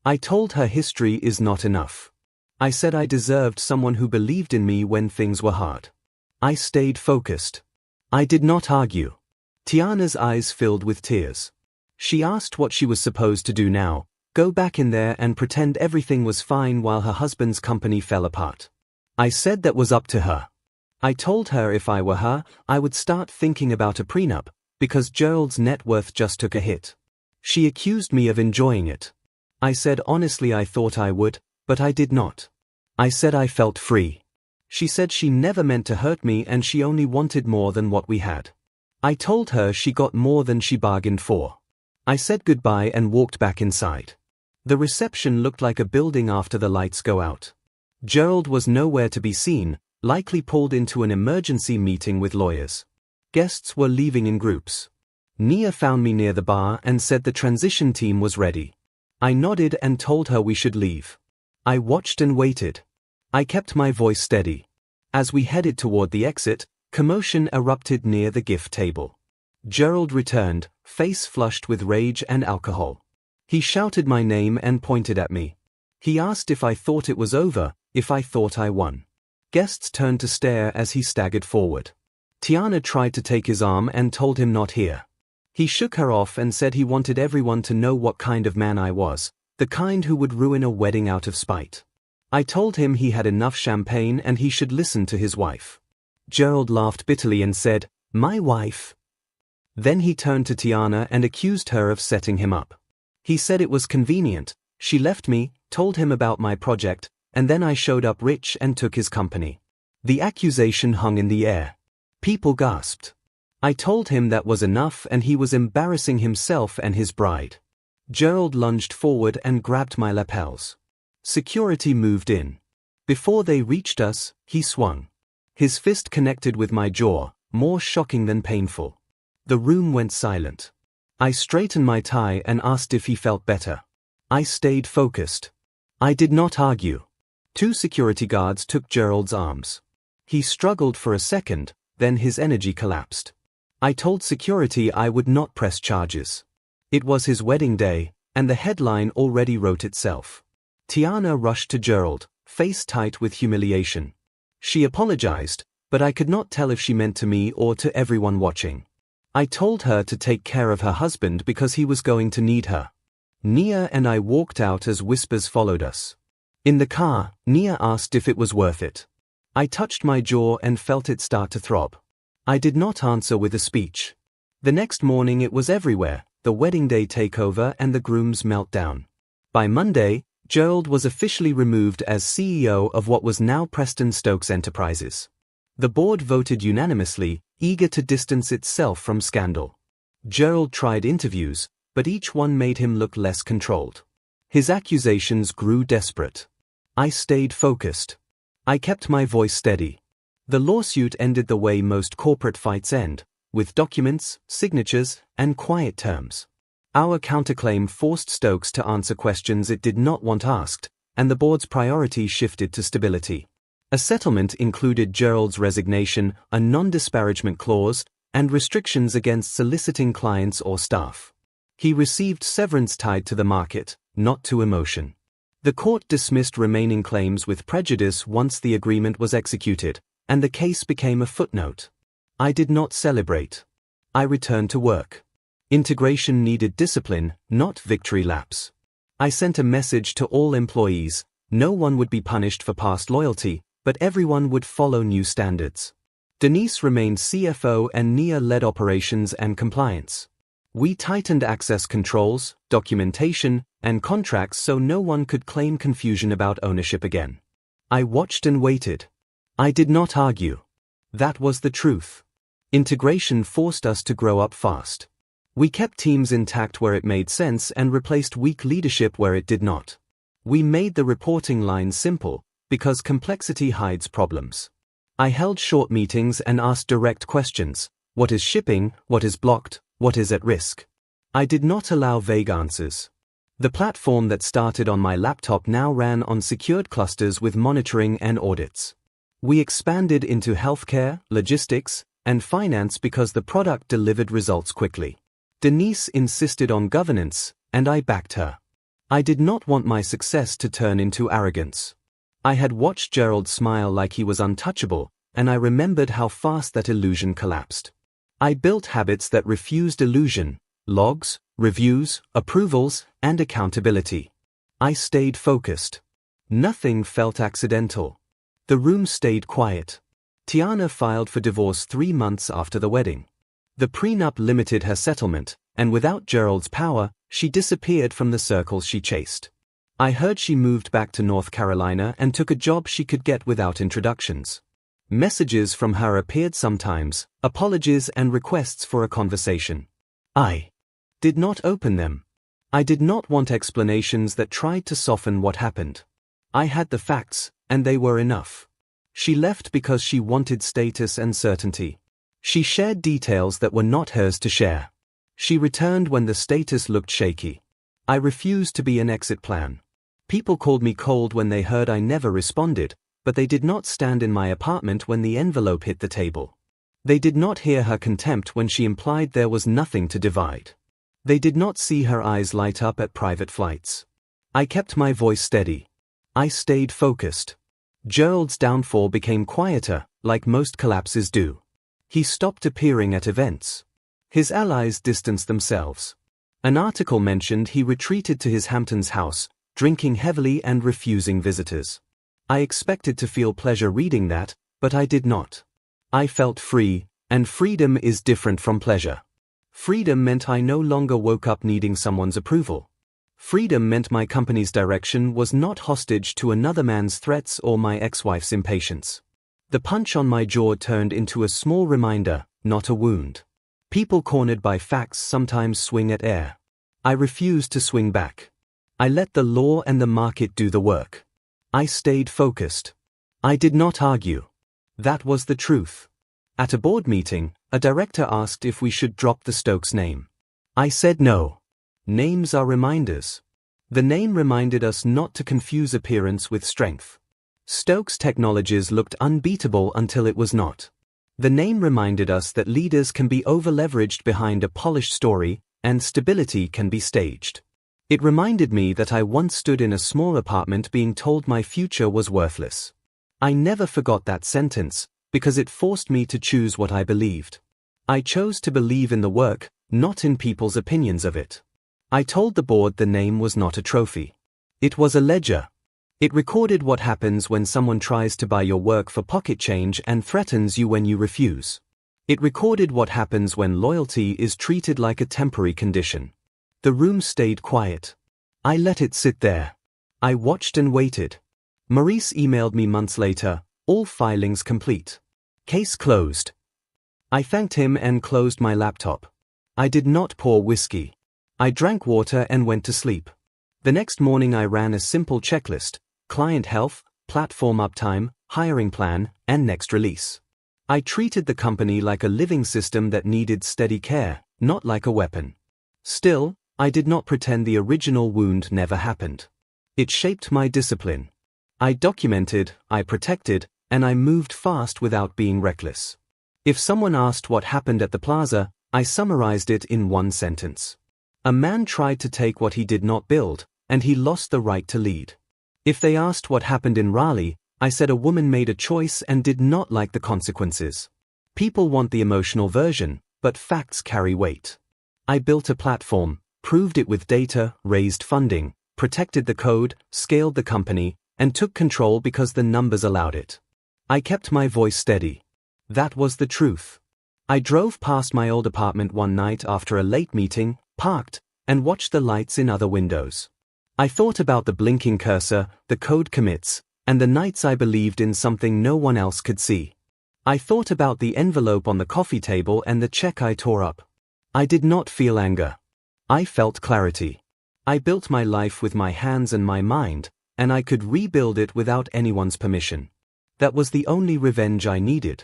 I told her history is not enough. I said I deserved someone who believed in me when things were hard. I stayed focused. I did not argue. Tiana's eyes filled with tears. She asked what she was supposed to do now, go back in there and pretend everything was fine while her husband's company fell apart. I said that was up to her. I told her if I were her, I would start thinking about a prenup, because Gerald's net worth just took a hit. She accused me of enjoying it. I said honestly I thought I would, but I did not. I said I felt free. She said she never meant to hurt me and she only wanted more than what we had. I told her she got more than she bargained for. I said goodbye and walked back inside. The reception looked like a building after the lights go out. Gerald was nowhere to be seen, likely pulled into an emergency meeting with lawyers. Guests were leaving in groups. Nia found me near the bar and said the transition team was ready. I nodded and told her we should leave. I watched and waited. I kept my voice steady. As we headed toward the exit, commotion erupted near the gift table. Gerald returned, face flushed with rage and alcohol. He shouted my name and pointed at me. He asked if I thought it was over, if I thought I won. Guests turned to stare as he staggered forward. Tiana tried to take his arm and told him not here. He shook her off and said he wanted everyone to know what kind of man I was, the kind who would ruin a wedding out of spite. I told him he had enough champagne and he should listen to his wife. Gerald laughed bitterly and said, "My wife?" Then he turned to Tiana and accused her of setting him up. He said it was convenient. She left me, told him about my project, and then I showed up rich and took his company. The accusation hung in the air. People gasped. I told him that was enough and he was embarrassing himself and his bride. Gerald lunged forward and grabbed my lapels. Security moved in. Before they reached us, he swung. His fist connected with my jaw, more shocking than painful. The room went silent. I straightened my tie and asked if he felt better. I stayed focused. I did not argue. 2 security guards took Gerald's arms. He struggled for a second, then his energy collapsed. I told security I would not press charges. It was his wedding day, and the headline already wrote itself. Tiana rushed to Gerald, face tight with humiliation. She apologized, but I could not tell if she meant to me or to everyone watching. I told her to take care of her husband because he was going to need her. Nia and I walked out as whispers followed us. In the car, Nia asked if it was worth it. I touched my jaw and felt it start to throb. I did not answer with a speech. The next morning it was everywhere, the wedding day takeover and the groom's meltdown. By Monday, Gerald was officially removed as CEO of what was now Preston Stokes Enterprises. The board voted unanimously, eager to distance itself from scandal. Gerald tried interviews, but each one made him look less controlled. His accusations grew desperate. I stayed focused. I kept my voice steady. The lawsuit ended the way most corporate fights end, with documents, signatures, and quiet terms. Our counterclaim forced Stokes to answer questions it did not want asked, and the board's priority shifted to stability. A settlement included Gerald's resignation, a non-disparagement clause, and restrictions against soliciting clients or staff. He received severance tied to the market, not to emotion. The court dismissed remaining claims with prejudice once the agreement was executed, and the case became a footnote. I did not celebrate. I returned to work. Integration needed discipline, not victory laps. I sent a message to all employees: no one would be punished for past loyalty, but everyone would follow new standards. Denise remained CFO and Nia led operations and compliance. We tightened access controls, documentation, and contracts so no one could claim confusion about ownership again. I watched and waited. I did not argue. That was the truth. Integration forced us to grow up fast. We kept teams intact where it made sense and replaced weak leadership where it did not. We made the reporting line simple, because complexity hides problems. I held short meetings and asked direct questions. What is shipping? What is blocked? What is at risk? I did not allow vague answers. The platform that started on my laptop now ran on secured clusters with monitoring and audits. We expanded into healthcare, logistics, and finance because the product delivered results quickly. Denise insisted on governance, and I backed her. I did not want my success to turn into arrogance. I had watched Gerald smile like he was untouchable, and I remembered how fast that illusion collapsed. I built habits that refused illusion: logs, reviews, approvals, and accountability. I stayed focused. Nothing felt accidental. The room stayed quiet. Tiana filed for divorce 3 months after the wedding. The prenup limited her settlement, and without Gerald's power, she disappeared from the circles she chased. I heard she moved back to North Carolina and took a job she could get without introductions. Messages from her appeared sometimes, apologies and requests for a conversation. I did not open them. I did not want explanations that tried to soften what happened. I had the facts, and they were enough. She left because she wanted status and certainty. She shared details that were not hers to share. She returned when the status looked shaky. I refused to be an exit plan. People called me cold when they heard I never responded, but they did not stand in my apartment when the envelope hit the table. They did not hear her contempt when she implied there was nothing to divide. They did not see her eyes light up at private flights. I kept my voice steady. I stayed focused. Gerald's downfall became quieter, like most collapses do. He stopped appearing at events. His allies distanced themselves. An article mentioned he retreated to his Hamptons house, drinking heavily and refusing visitors. I expected to feel pleasure reading that, but I did not. I felt free, and freedom is different from pleasure. Freedom meant I no longer woke up needing someone's approval. Freedom meant my company's direction was not hostage to another man's threats or my ex-wife's impatience. The punch on my jaw turned into a small reminder, not a wound. People cornered by facts sometimes swing at air. I refused to swing back. I let the law and the market do the work. I stayed focused. I did not argue. That was the truth. At a board meeting, a director asked if we should drop the Stokes name. I said no. Names are reminders. The name reminded us not to confuse appearance with strength. Stokes Technologies looked unbeatable until it was not. The name reminded us that leaders can be over-leveraged behind a polished story, and stability can be staged. It reminded me that I once stood in a small apartment being told my future was worthless. I never forgot that sentence, because it forced me to choose what I believed. I chose to believe in the work, not in people's opinions of it. I told the board the name was not a trophy. It was a ledger. It recorded what happens when someone tries to buy your work for pocket change and threatens you when you refuse. It recorded what happens when loyalty is treated like a temporary condition. The room stayed quiet. I let it sit there. I watched and waited. Maurice emailed me months later, all filings complete. Case closed. I thanked him and closed my laptop. I did not pour whiskey. I drank water and went to sleep. The next morning I ran a simple checklist: client health, platform uptime, hiring plan, and next release. I treated the company like a living system that needed steady care, not like a weapon. Still, I did not pretend the original wound never happened. It shaped my discipline. I documented, I protected, and I moved fast without being reckless. If someone asked what happened at the plaza, I summarized it in one sentence. A man tried to take what he did not build, and he lost the right to lead. If they asked what happened in Raleigh, I said a woman made a choice and did not like the consequences. People want the emotional version, but facts carry weight. I built a platform, proved it with data, raised funding, protected the code, scaled the company, and took control because the numbers allowed it. I kept my voice steady. That was the truth. I drove past my old apartment one night after a late meeting, parked, and watched the lights in other windows. I thought about the blinking cursor, the code commits, and the nights I believed in something no one else could see. I thought about the envelope on the coffee table and the check I tore up. I did not feel anger. I felt clarity. I built my life with my hands and my mind, and I could rebuild it without anyone's permission. That was the only revenge I needed.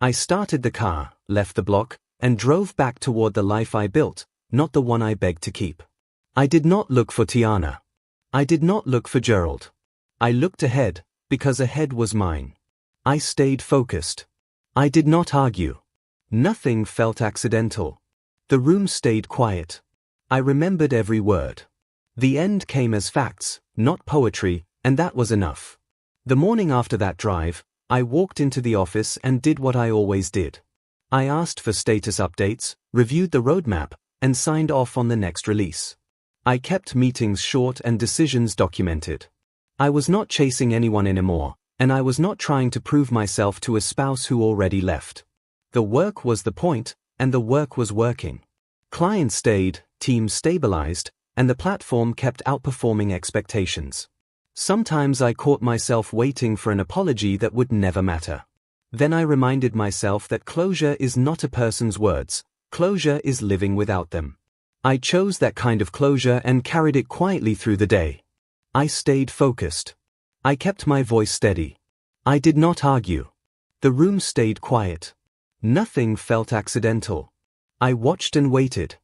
I started the car, left the block, and drove back toward the life I built, not the one I begged to keep. I did not look for Tiana. I did not look for Gerald. I looked ahead, because ahead was mine. I stayed focused. I did not argue. Nothing felt accidental. The room stayed quiet. I remembered every word. The end came as facts, not poetry, and that was enough. The morning after that drive, I walked into the office and did what I always did. I asked for status updates, reviewed the roadmap, and signed off on the next release. I kept meetings short and decisions documented. I was not chasing anyone anymore, and I was not trying to prove myself to a spouse who already left. The work was the point, and the work was working. Clients stayed, teams stabilized, and the platform kept outperforming expectations. Sometimes I caught myself waiting for an apology that would never matter. Then I reminded myself that closure is not a person's words, closure is living without them. I chose that kind of closure and carried it quietly through the day. I stayed focused. I kept my voice steady. I did not argue. The room stayed quiet. Nothing felt accidental. I watched and waited.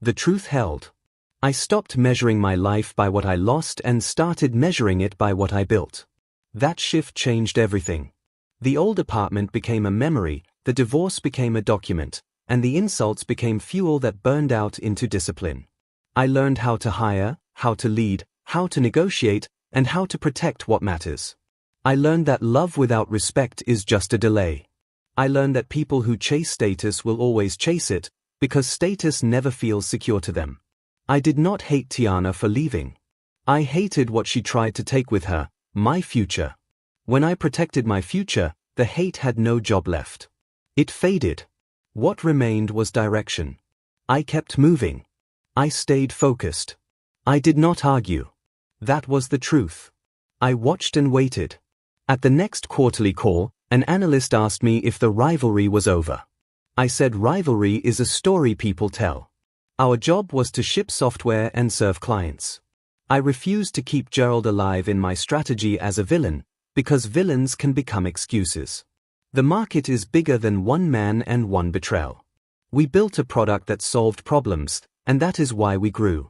The truth held. I stopped measuring my life by what I lost and started measuring it by what I built. That shift changed everything. The old apartment became a memory, the divorce became a document, and the insults became fuel that burned out into discipline. I learned how to hire, how to lead, how to negotiate, and how to protect what matters. I learned that love without respect is just a delay. I learned that people who chase status will always chase it, because status never feels secure to them. I did not hate Tiana for leaving. I hated what she tried to take with her, my future. When I protected my future, the hate had no job left. It faded. What remained was direction. I kept moving. I stayed focused. I did not argue. That was the truth. I watched and waited. At the next quarterly call, an analyst asked me if the rivalry was over. I said rivalry is a story people tell. Our job was to ship software and serve clients. I refused to keep Gerald alive in my strategy as a villain, because villains can become excuses. The market is bigger than one man and one betrayal. We built a product that solved problems, and that is why we grew.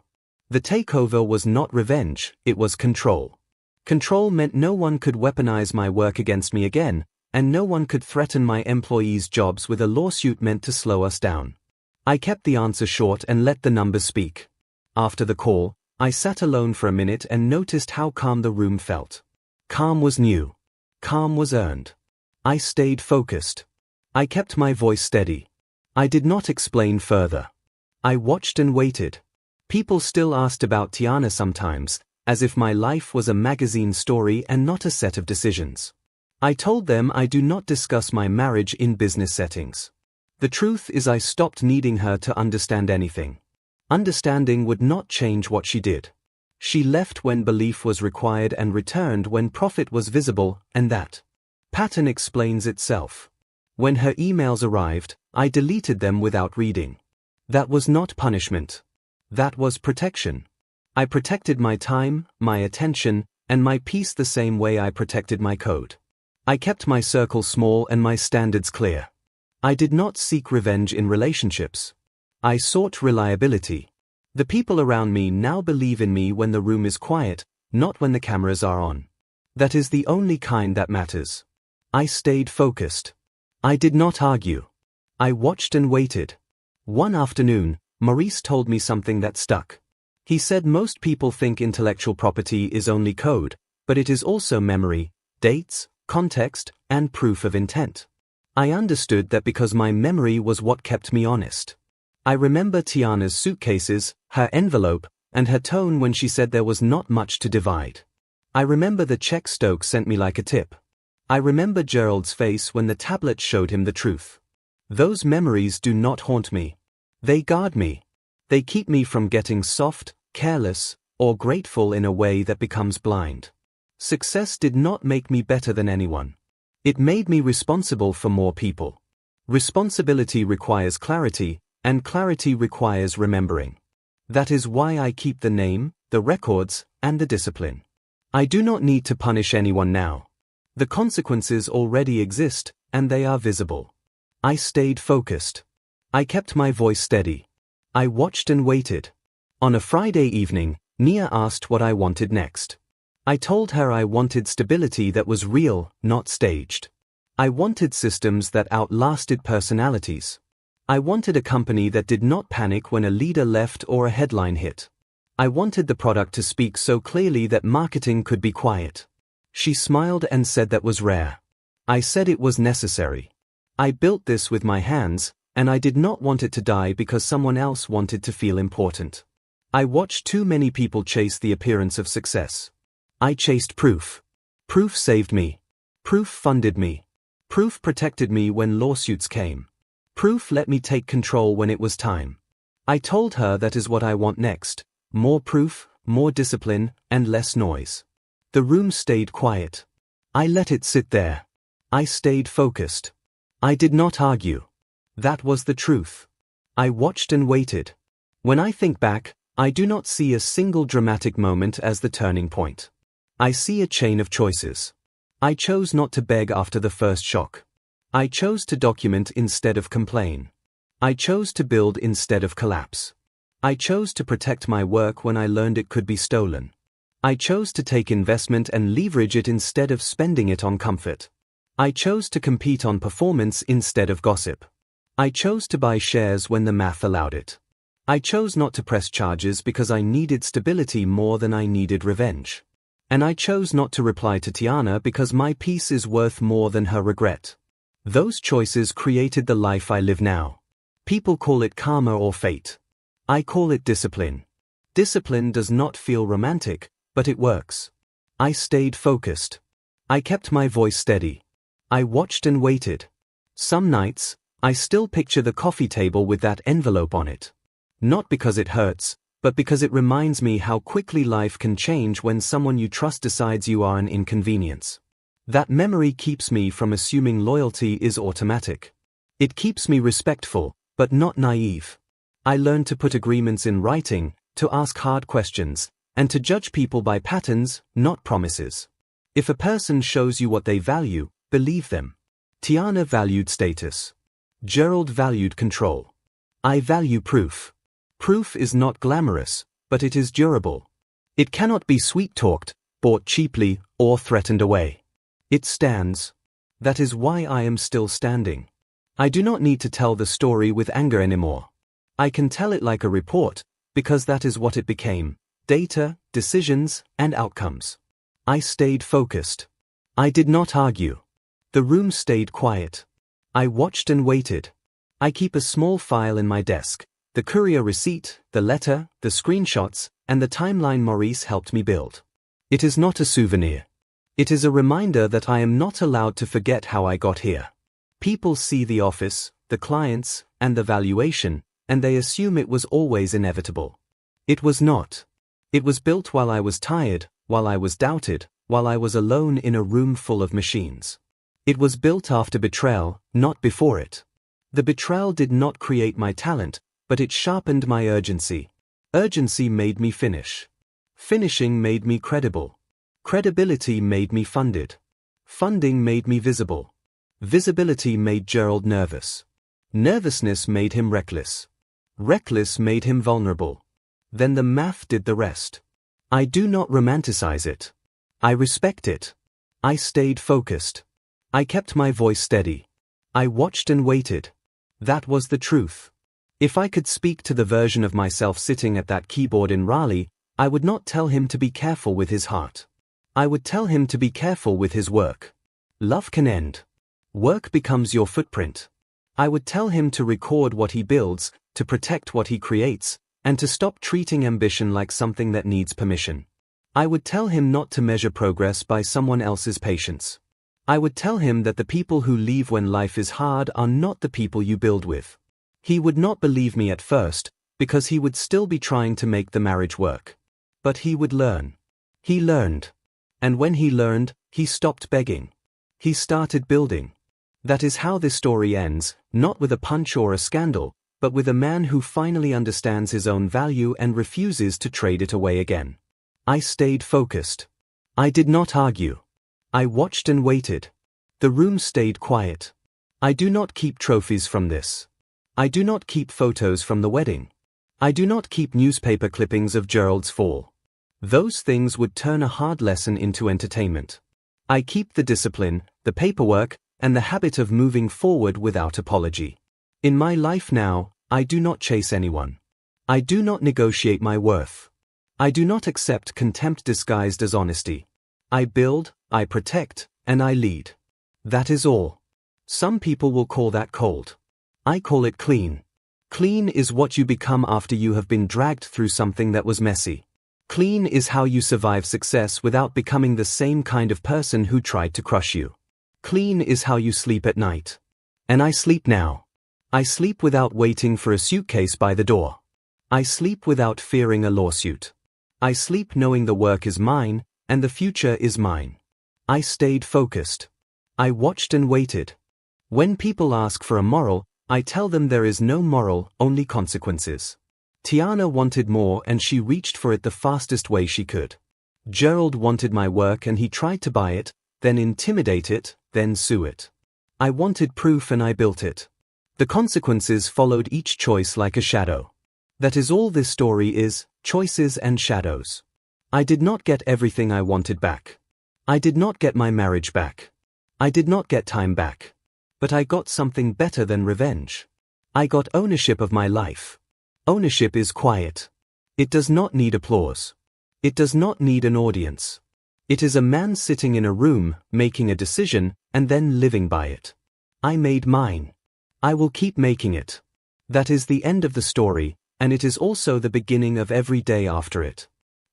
The takeover was not revenge, it was control. Control meant no one could weaponize my work against me again, and no one could threaten my employees' jobs with a lawsuit meant to slow us down. I kept the answer short and let the numbers speak. After the call, I sat alone for a minute and noticed how calm the room felt. Calm was new. Calm was earned. I stayed focused. I kept my voice steady. I did not explain further. I watched and waited. People still asked about Tiana sometimes, as if my life was a magazine story and not a set of decisions. I told them I do not discuss my marriage in business settings. The truth is I stopped needing her to understand anything. Understanding would not change what she did. She left when belief was required and returned when profit was visible, and that pattern explains itself. When her emails arrived, I deleted them without reading. That was not punishment. That was protection. I protected my time, my attention, and my peace the same way I protected my code. I kept my circle small and my standards clear. I did not seek revenge in relationships. I sought reliability. The people around me now believe in me when the room is quiet, not when the cameras are on. That is the only kind that matters. I stayed focused. I did not argue. I watched and waited. One afternoon, Maurice told me something that stuck. He said most people think intellectual property is only code, but it is also memory, dates, context, and proof of intent. I understood that because my memory was what kept me honest. I remember Tiana's suitcases, her envelope, and her tone when she said there was not much to divide. I remember the check Stokes sent me like a tip. I remember Gerald's face when the tablet showed him the truth. Those memories do not haunt me. They guard me. They keep me from getting soft, careless, or grateful in a way that becomes blind. Success did not make me better than anyone. It made me responsible for more people. Responsibility requires clarity, and clarity requires remembering. That is why I keep the name, the records, and the discipline. I do not need to punish anyone now. The consequences already exist, and they are visible. I stayed focused. I kept my voice steady. I watched and waited. On a Friday evening, Nia asked what I wanted next. I told her I wanted stability that was real, not staged. I wanted systems that outlasted personalities. I wanted a company that did not panic when a leader left or a headline hit. I wanted the product to speak so clearly that marketing could be quiet. She smiled and said that was rare. I said it was necessary. I built this with my hands, and I did not want it to die because someone else wanted to feel important. I watched too many people chase the appearance of success. I chased proof. Proof saved me. Proof funded me. Proof protected me when lawsuits came. Proof let me take control when it was time. I told her that is what I want next. More proof, more discipline, and less noise. The room stayed quiet. I let it sit there. I stayed focused. I did not argue. That was the truth. I watched and waited. When I think back, I do not see a single dramatic moment as the turning point. I see a chain of choices. I chose not to beg after the first shock. I chose to document instead of complain. I chose to build instead of collapse. I chose to protect my work when I learned it could be stolen. I chose to take investment and leverage it instead of spending it on comfort. I chose to compete on performance instead of gossip. I chose to buy shares when the math allowed it. I chose not to press charges because I needed stability more than I needed revenge. And I chose not to reply to Tiana because my peace is worth more than her regret. Those choices created the life I live now. People call it karma or fate. I call it discipline. Discipline does not feel romantic, but it works. I stayed focused. I kept my voice steady. I watched and waited. Some nights, I still picture the coffee table with that envelope on it. Not because it hurts, but because it reminds me how quickly life can change when someone you trust decides you are an inconvenience. That memory keeps me from assuming loyalty is automatic. It keeps me respectful, but not naive. I learned to put agreements in writing, to ask hard questions, and to judge people by patterns, not promises. If a person shows you what they value, believe them. Tiana valued status. Gerald valued control. I value proof. Proof is not glamorous, but it is durable. It cannot be sweet-talked, bought cheaply, or threatened away. It stands. That is why I am still standing. I do not need to tell the story with anger anymore. I can tell it like a report, because that is what it became: data, decisions, and outcomes. I stayed focused. I did not argue. The room stayed quiet. I watched and waited. I keep a small file in my desk: the courier receipt, the letter, the screenshots, and the timeline Maurice helped me build. It is not a souvenir. It is a reminder that I am not allowed to forget how I got here. People see the office, the clients, and the valuation, and they assume it was always inevitable. It was not. It was built while I was tired, while I was doubted, while I was alone in a room full of machines. It was built after betrayal, not before it. The betrayal did not create my talent, but it sharpened my urgency. Urgency made me finish. Finishing made me credible. Credibility made me funded. Funding made me visible. Visibility made Gerald nervous. Nervousness made him reckless. Reckless made him vulnerable. Then the math did the rest. I do not romanticize it. I respect it. I stayed focused. I kept my voice steady. I watched and waited. That was the truth. If I could speak to the version of myself sitting at that keyboard in Raleigh, I would not tell him to be careful with his heart. I would tell him to be careful with his work. Love can end. Work becomes your footprint. I would tell him to record what he builds, to protect what he creates, and to stop treating ambition like something that needs permission. I would tell him not to measure progress by someone else's patience. I would tell him that the people who leave when life is hard are not the people you build with. He would not believe me at first, because he would still be trying to make the marriage work. But he would learn. He learned. And when he learned, he stopped begging. He started building. That is how this story ends, not with a punch or a scandal, but with a man who finally understands his own value and refuses to trade it away again. I stayed focused. I did not argue. I watched and waited. The room stayed quiet. I do not keep trophies from this. I do not keep photos from the wedding. I do not keep newspaper clippings of Gerald's fall. Those things would turn a hard lesson into entertainment. I keep the discipline, the paperwork, and the habit of moving forward without apology. In my life now, I do not chase anyone. I do not negotiate my worth. I do not accept contempt disguised as honesty. I build, I protect, and I lead. That is all. Some people will call that cold. I call it clean. Clean is what you become after you have been dragged through something that was messy. Clean is how you survive success without becoming the same kind of person who tried to crush you. Clean is how you sleep at night. And I sleep now. I sleep without waiting for a suitcase by the door. I sleep without fearing a lawsuit. I sleep knowing the work is mine, and the future is mine. I stayed focused. I watched and waited. When people ask for a moral, I tell them there is no moral, only consequences. Tiana wanted more and she reached for it the fastest way she could. Gerald wanted my work and he tried to buy it, then intimidate it, then sue it. I wanted proof and I built it. The consequences followed each choice like a shadow. That is all this story is, choices and shadows. I did not get everything I wanted back. I did not get my marriage back. I did not get time back. But I got something better than revenge. I got ownership of my life. Ownership is quiet. It does not need applause. It does not need an audience. It is a man sitting in a room, making a decision, and then living by it. I made mine. I will keep making it. That is the end of the story, and it is also the beginning of every day after it.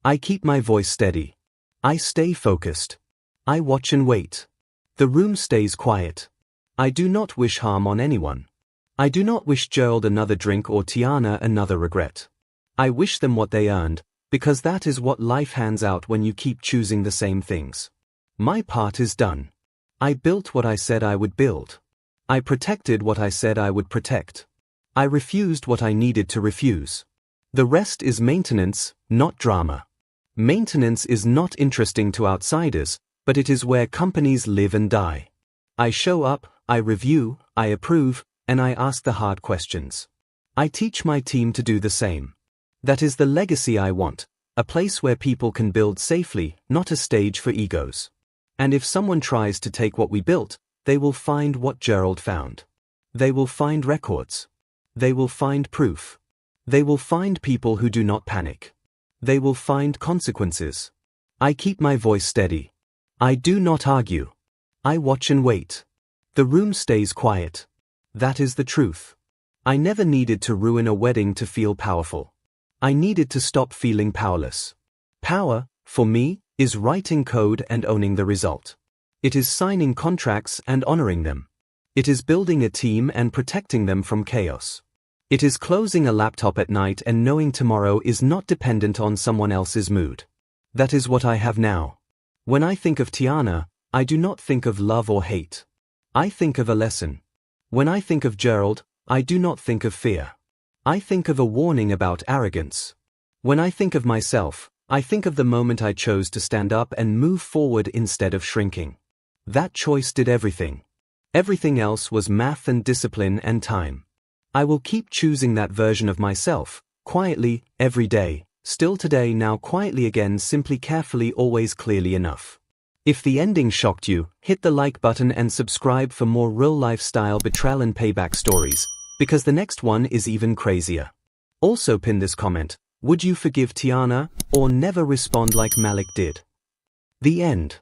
I keep my voice steady. I stay focused. I watch and wait. The room stays quiet. I do not wish harm on anyone. I do not wish Gerald another drink or Tiana another regret. I wish them what they earned, because that is what life hands out when you keep choosing the same things. My part is done. I built what I said I would build. I protected what I said I would protect. I refused what I needed to refuse. The rest is maintenance, not drama. Maintenance is not interesting to outsiders, but it is where companies live and die. I show up, I review, I approve, and I ask the hard questions. I teach my team to do the same. That is the legacy I want, a place where people can build safely, not a stage for egos. And if someone tries to take what we built, they will find what Gerald found. They will find records. They will find proof. They will find people who do not panic. They will find consequences. I keep my voice steady. I do not argue. I watch and wait. The room stays quiet. That is the truth. I never needed to ruin a wedding to feel powerful. I needed to stop feeling powerless. Power, for me, is writing code and owning the result. It is signing contracts and honoring them. It is building a team and protecting them from chaos. It is closing a laptop at night and knowing tomorrow is not dependent on someone else's mood. That is what I have now. When I think of Tiana, I do not think of love or hate. I think of a lesson. When I think of Gerald, I do not think of fear. I think of a warning about arrogance. When I think of myself, I think of the moment I chose to stand up and move forward instead of shrinking. That choice did everything. Everything else was math and discipline and time. I will keep choosing that version of myself, quietly, every day, still today, now quietly again, simply, carefully, always clearly enough. If the ending shocked you, hit the like button and subscribe for more real lifestyle betrayal and payback stories, because the next one is even crazier. Also pin this comment: would you forgive Tiana, or never respond like Malik did? The end.